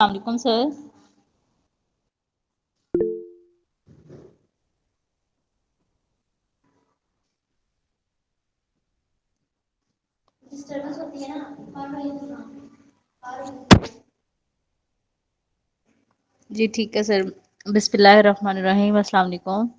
वालेकुम सर। जी ठीक है सर। बिस्मिल्लाहिर्रहमानिर्रहीम। अस्सलाम वालेकुम।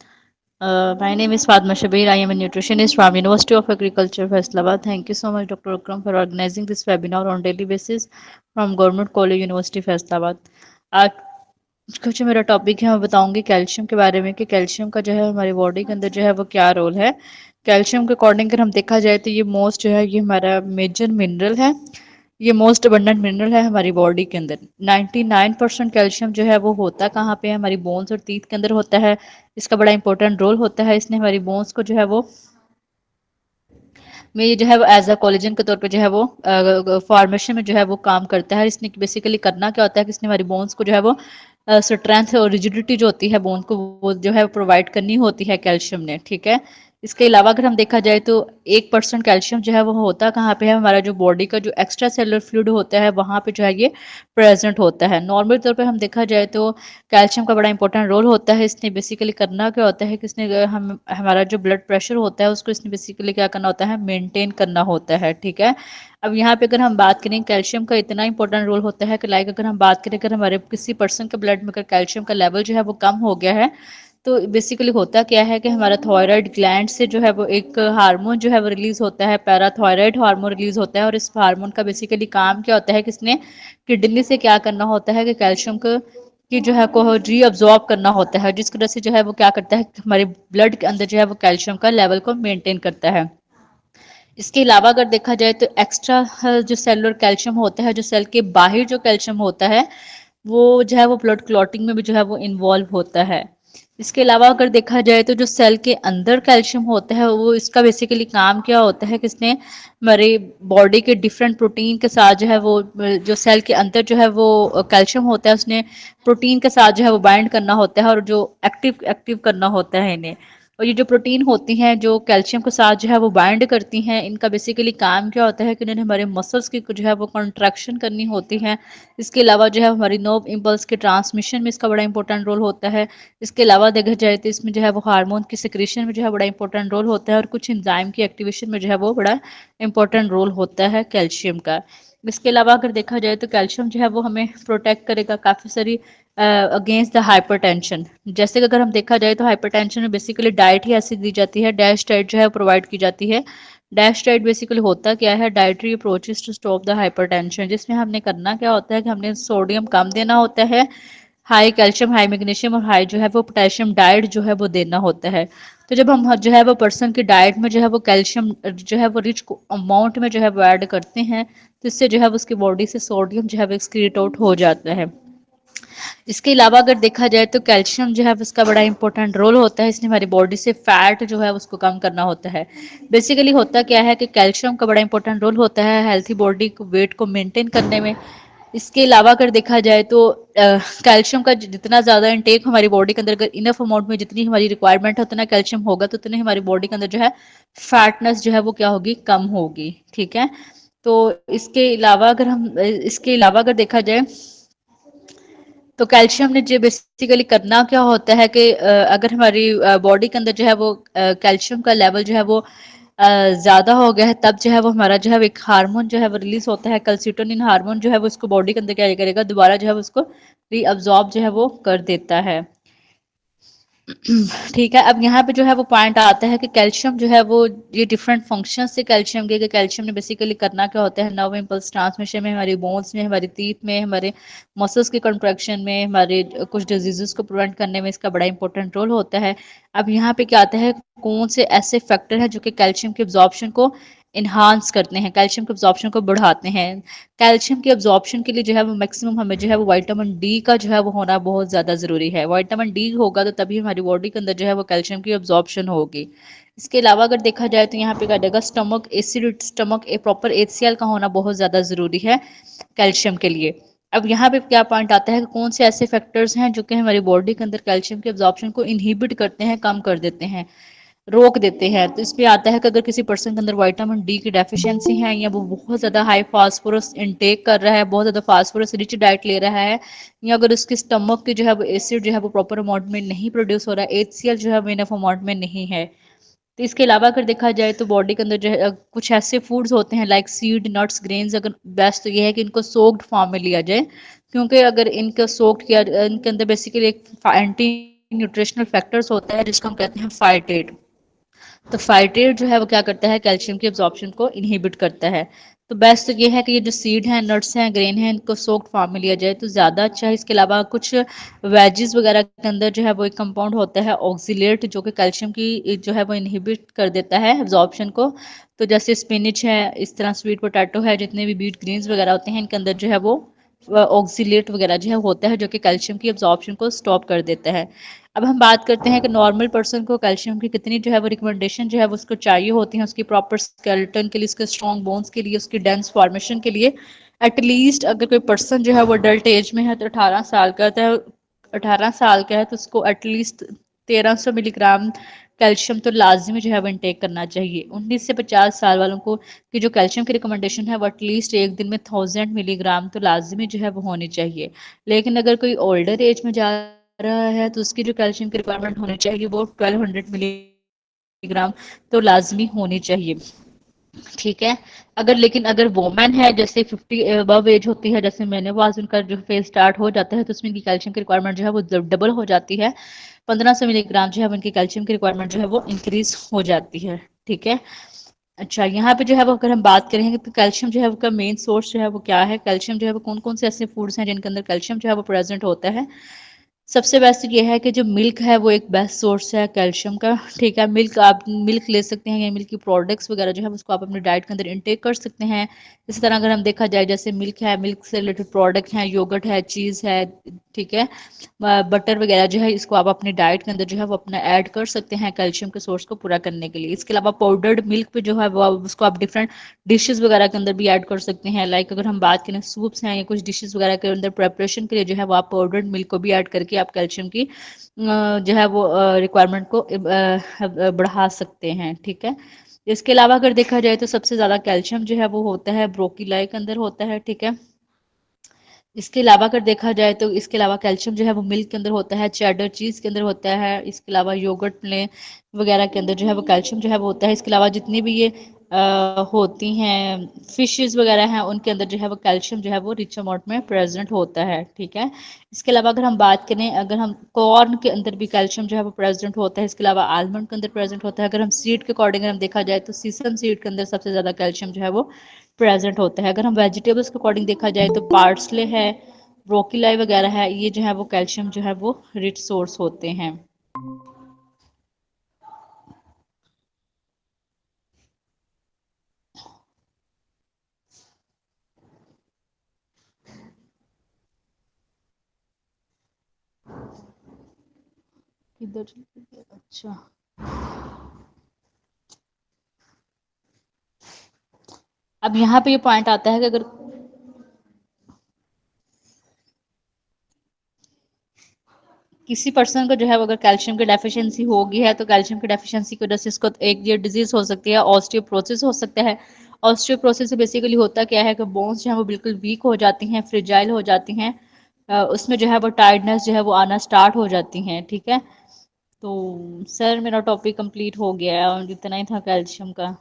My name is Fatma Shabir. I am a nutritionist from University of Agriculture, Faisalabad. Thank you so much, Dr. Akram, for organizing this webinar on daily basis from Government College, University, Faisalabad. आज का जो मेरा topic है मैं बताऊंगी calcium के बारे में कि कैल्शियम का जो है हमारी बॉडी के अंदर जो है वो क्या रोल है। कैल्शियम के अकॉर्डिंग अगर हम देखा जाए तो ये मोस्ट जो है ये हमारा मेजर मिनरल है। ये मोस्ट अबंडेंट मिनरल है हमारी बॉडी के अंदर। 99% कैल्शियम जो है वो होता कहाँ पे है, हमारी बोन्स और टीथ के अंदर होता है। इसका बड़ा इंपॉर्टेंट रोल होता है। इसने हमारी बोन्स को जो है वो में जो है वो एज अ कोलेजन के तौर पे जो है वो फॉर्मेशन में जो है वो काम करता है। इसने बेसिकली करना क्या होता है कि इसने हमारी बोन्स को जो है वो स्ट्रेंथ और रिजिडिटी जो होती है बोन को वो जो है प्रोवाइड करनी होती है कैल्शियम ने। ठीक है। इसके अलावा अगर हम देखा जाए तो 1% कैल्शियम जो है वो होता कहाँ पे है, हमारा जो बॉडी का जो एक्स्ट्रा सेलुलर फ्लूइड होता है वहाँ पे जो है ये प्रेजेंट होता है। नॉर्मल तौर पे हम देखा जाए तो कैल्शियम का बड़ा इंपॉर्टेंट रोल होता है। इसने बेसिकली करना क्या होता है कि इसने हम हमारा जो ब्लड प्रेशर होता है उसको इसने बेसिकली क्या करना होता है, मेंटेन करना होता है। ठीक है। अब यहाँ पे अगर हम बात करें कैल्शियम का इतना इंपॉर्टेंट रोल होता है कि लाइक अगर हम बात करें अगर हमारे किसी पर्सन के ब्लड में अगर कैल्शियम का लेवल जो है वो कम हो गया है तो बेसिकली होता क्या है कि हमारा थायराइड ग्लैंड से जो है वो एक हार्मोन जो है वो रिलीज होता है, पैराथायराइड हार्मोन रिलीज होता है। और इस हार्मोन का बेसिकली काम क्या होता है कि इसने किडनी से क्या करना होता है कि कैल्शियम को की जो है को रीअब्जॉर्ब करना होता है, जिसकी वजह से जो है वो क्या करता है कि हमारे ब्लड के अंदर जो है वो कैल्शियम का लेवल को मेंटेन करता है। इसके अलावा अगर देखा जाए तो एक्स्ट्रा जो सेलुलर कैल्शियम होता है, जो सेल के बाहर जो कैल्शियम होता है वो जो है वो ब्लड क्लॉटिंग में भी जो है वो इन्वॉल्व होता है। इसके अलावा अगर देखा जाए तो जो सेल के अंदर कैल्शियम होता है वो इसका बेसिकली काम क्या होता है कि इसने हमारे बॉडी के डिफरेंट प्रोटीन के साथ जो है वो जो सेल के अंदर जो है वो कैल्शियम होता है उसने प्रोटीन के साथ जो है वो बाइंड करना होता है और जो एक्टिव एक्टिव करना होता है इन्हें। और ये जो प्रोटीन होती हैं जो कैल्शियम के साथ जो है वो बाइंड करती हैं, इनका बेसिकली काम क्या होता है कि इन्होंने हमारे मसल्स की जो है वो कंट्रैक्शन करनी होती है। इसके अलावा जो है हमारी नर्व इम्पल्स के ट्रांसमिशन में इसका बड़ा इंपॉर्टेंट रोल होता है। इसके अलावा देखा जाए तो इसमें जो है वो हार्मोन की सिक्रीशन में जो है बड़ा इंपॉर्टेंट रोल होता है और कुछ एंजाइम की एक्टिवेशन में जो है वो बड़ा इंपॉर्टेंट रोल होता है कैल्शियम का। इसके अलावा अगर देखा जाए तो कैल्शियम जो है वो हमें प्रोटेक्ट करेगा काफ़ी सारी अगेंस्ट द हाइपरटेंशन। जैसे कि अगर हम देखा जाए तो हाइपरटेंशन में बेसिकली डाइट ही ऐसी दी जाती है, डैश डाइट जो है प्रोवाइड की जाती है। डैश डाइट बेसिकली होता क्या है, dietary approaches to stop the hypertension, जिसमें हमने करना क्या होता है कि हमने सोडियम कम देना होता है, हाई कैल्शियम हाई मैग्नीशियम और हाई जो है वो पोटेशियम डाइट जो है वो देना होता है। तो जब हम जो है वो पर्सन की डाइट में जो है वो कैल्शियम जो है वो रिच अमाउंट में जो है वो ऐड करते हैं तो इससे जो है वो उसकी बॉडी से सोडियम जो है वो एक्सक्रीट आउट हो जाता है। इसके अलावा अगर देखा जाए तो कैल्शियम जो है उसका बड़ा इंपॉर्टेंट रोल होता है। इसने हमारी बॉडी से फैट जो है उसको कम करना होता है। बेसिकली होता क्या है कि कैल्शियम का बड़ा इंपॉर्टेंट रोल होता है हेल्थी बॉडी को वेट को मेंटेन करने में। इसके अलावा अगर देखा जाए तो कैल्शियम का जितना ज़्यादा इंटेक हमारी बॉडी के अंदर अगर इनफ अमाउंट में जितनी हमारी रिक्वायरमेंट है उतना कैल्शियम होगा तो उतनी हमारी बॉडी के अंदर जो है फैटनेस जो है वो क्या होगी, कम होगी। ठीक है। तो इसके अलावा अगर हम इसके अलावा अगर देखा जाए तो कैल्शियम ने जो बेसिकली करना क्या होता है कि अगर हमारी बॉडी के अंदर जो है वो कैल्शियम का लेवल जो है वो ज़्यादा हो गया है तब जो है वो हमारा जो है एक हार्मोन जो है वो रिलीज होता है, कैल्सिटोनिन हार्मोन जो है वो उसको बॉडी के अंदर क्या करेगा, दोबारा जो है वो उसको रीअब्जॉर्ब जो है वो कर देता है। ठीक है। अब यहाँ पे जो है वो पॉइंट आता है कि कैल्शियम जो है वो ये डिफरेंट फंक्शन से कैल्शियम के, कि कैल्शियम ने बेसिकली करना क्या होता है, नर्व इम्पल्स ट्रांसमिशन में, हमारी बोन्स में, हमारी टीथ में, हमारे मसल्स के कंट्रैक्शन में, हमारे कुछ डिजीजेस को प्रिवेंट करने में इसका बड़ा इंपॉर्टेंट रोल होता है। अब यहाँ पे क्या आता है, कौन से ऐसे फैक्टर हैं जो कि कैल्शियम के एब्जॉर्प्शन को इन्हांस करते हैं, कैल्शियम के एब्जॉर्प्शन को बढ़ाते हैं। कैल्शियम के एब्जॉर्प्शन के लिए जो है वो मैक्सिमम हमें जो है वो विटामिन डी का जो है वो होना बहुत ज़्यादा ज़रूरी है। विटामिन डी होगा तो तभी हमारी बॉडी के अंदर जो है वो कैल्शियम की एब्जॉर्प्शन होगी। इसके अलावा अगर देखा जाए तो यहाँ पे क्या देगा, स्टमक एसिड, स्टमक ए प्रॉपर एचसीएल का होना बहुत ज़्यादा ज़रूरी है कैल्शियम के लिए। अब यहाँ पे क्या पॉइंट आता है कि कौन से ऐसे फैक्टर्स हैं जो कि हमारी बॉडी के अंदर कैल्शियम के एब्जॉर्प्शन को इनहिबिट करते हैं, कम कर देते हैं। रोक देते हैं। तो इसमें आता है कि अगर किसी पर्सन के अंदर विटामिन डी की डेफिशिएंसी है या वो बहुत ज़्यादा हाई फास्फोरस इनटेक कर रहा है, बहुत ज़्यादा फास्फोरस रिच डाइट ले रहा है, या अगर उसके स्टमक की जो है वो एसिड जो है वो प्रॉपर अमाउंट में नहीं प्रोड्यूस हो रहा है, एचसीएल जो है वो इनफ अमाउंट में नहीं है। तो इसके अलावा अगर देखा जाए तो बॉडी के अंदर जो है कुछ ऐसे फूड्स होते हैं लाइक सीड नट्स ग्रेन्स, अगर बेस्ट तो ये है कि इनको सोक्ड फॉर्म में लिया जाए, क्योंकि अगर इनको सोक्ड किया, इनके अंदर बेसिकली एक एंटी न्यूट्रिशनल फैक्टर्स होता है जिसको हम कहते हैं फाइटेट। तो फाइटेट जो है वो क्या करता है, कैल्शियम की एब्जॉर्प्शन को इनहिबिट करता है। तो बेस्ट तो ये है कि ये जो सीड हैं, नट्स हैं, ग्रेन हैं, इनको सोक्ड फॉर्म में लिया जाए तो ज़्यादा अच्छा है। इसके अलावा कुछ वेजिस वगैरह के अंदर जो है वो एक कंपाउंड होता है ऑक्सीलेट, जो कि कैल्शियम की जो है वो इनहिबिट कर देता है एब्जॉर्प्शन को। तो जैसे स्पिनिच है, इस तरह स्वीट पोटैटो है, जितने भी बीट ग्रीन्स वगैरह होते हैं इनके अंदर जो है वो ऑक्सीलेट वगैरह जो है होता है, जो कि कैल्शियम की एब्जॉर्प्शन को स्टॉप कर देता है। अब हम बात करते हैं कि नॉर्मल पर्सन को कैल्शियम की कितनी जो है वो रिकमेंडेशन जो है वो उसको चाहिए होती है उसकी प्रॉपर स्केलेटन के लिए, उसके स्ट्रॉन्ग बोन्स के लिए, उसकी डेंस फॉर्मेशन के लिए। एटलीस्ट अगर कोई पर्सन जो है वो अडल्ट एज में है तो 18 साल का है, 18 साल का है तो उसको एटलीस्ट 1300 मिलीग्राम कैल्शियम तो लाजमी जो है वो इनटेक करना चाहिए। 19 से 50 साल वालों को की जो कैल्शियम की रिकमेंडेशन है वो एटलीस्ट एक दिन में 1000 मिलीग्राम तो लाजमी जो है वो होनी चाहिए। लेकिन अगर कोई ओल्डर एज में जा रहा है तो उसकी जो कैल्शियम की रिक्वायरमेंट होनी चाहिए वो 1200 मिलीग्राम तो लाजमी होनी चाहिए। ठीक है। लेकिन अगर वोमेन है, जैसे 50 अबव एज होती है, जैसे मैंने वाज उनका जो फेज स्टार्ट हो जाता है तो उसमें इनकी कैल्शियम की रिक्वायरमेंट जो है वो डबल हो जाती है। 1500 मिलीग्राम जो है उनकी कैल्शियम की रिक्वायरमेंट जो है वो इंक्रीज हो जाती है। ठीक है। अच्छा, यहाँ पे जो है वो अगर हम बात करेंगे तो कैल्शियम जो है वो का मेन सोर्स जो है वो क्या है, कैल्शियम जो है वो कौन कौन से ऐसे फूड्स हैं जिनके अंदर कैल्शियम जो है वो प्रेजेंट होता है। सबसे बेस्ट ये है कि जो मिल्क है वो एक बेस्ट सोर्स है कैल्शियम का। ठीक है, मिल्क आप मिल्क ले सकते हैं या मिल्क की प्रोडक्ट्स वगैरह जो है उसको आप अपनी डाइट के अंदर इंटेक कर सकते हैं। इसी तरह अगर हम देखा जाए, जैसे मिल्क है, मिल्क से रिलेटेड प्रोडक्ट हैं, योगर्ट है, चीज़ है, ठीक है, बटर वगैरह जो है इसको आप अपनी डाइट के अंदर जो है वो अपना ऐड कर सकते हैं कैल्शियम के सोर्स को पूरा करने के लिए। इसके अलावा पाउडर्ड मिल्क पे जो है वो उसको आप डिफरेंट डिशेस वगैरह के अंदर भी ऐड कर सकते हैं। लाइक अगर हम बात करें सूप्स हैं या कुछ डिशेस वगैरह के अंदर प्रेपरेशन के लिए जो है वो आप पाउडर्ड मिल्क को भी ऐड करके आप कैल्शियम की जो है वो रिक्वायरमेंट को बढ़ा सकते हैं। ठीक है। इसके अलावा अगर देखा जाए तो सबसे ज़्यादा कैल्शियम जो है वो होता है ब्रोकीलाई के अंदर होता है। ठीक है। इसके अलावा अगर देखा जाए तो इसके अलावा कैल्शियम जो है वो मिल्क के अंदर होता है, चेडर चीज़ के अंदर होता है, इसके अलावा योगर्ट प्ले वगैरह के अंदर जो है वो कैल्शियम जो है वो होता है। इसके अलावा जितनी भी ये होती हैं फिशेस वगैरह हैं उनके अंदर जो है वो कैल्शियम जो है वो रिच अमाउंट में प्रेजेंट होता है। ठीक है। इसके अलावा अगर हम बात करें, अगर हम कॉर्न के अंदर भी कैल्शियम जो है वो प्रेजेंट होता है। इसके अलावा आलमंड के अंदर प्रेजेंट होता है। अगर हम सीड के अकॉर्डिंग हम देखा जाए तो सीसम सीड के अंदर सबसे ज़्यादा कैल्शियम जो है वो प्रेजेंट होता है। अगर हम वेजिटेबल्स के अकॉर्डिंग देखा जाए तो पार्सले है, ब्रोकीलाई वगैरह है, ये जो है वो कैल्शियम जो है वो रिच सोर्स होते हैं। किधर चली गई? अच्छा, अब यहाँ पे ये पॉइंट आता है कि अगर किसी पर्सन को जो है अगर कैल्शियम की डेफिशिएंसी हो गई है तो कैल्शियम की डेफिशिएंसी की वजह से इसको एक ये डिजीज हो सकती है, ऑस्टियोप्रोसिस हो सकता है। ऑस्टियोप्रोसिस से बेसिकली होता क्या है कि बोन्स जो है वो बिल्कुल वीक हो जाती हैं, फ्रिजाइल हो जाती हैं, उसमें जो है वो टायर्डनेस जो है वो आना स्टार्ट हो जाती हैं। ठीक है। तो सर मेरा टॉपिक कंप्लीट हो गया है और इतना ही था कैल्शियम का।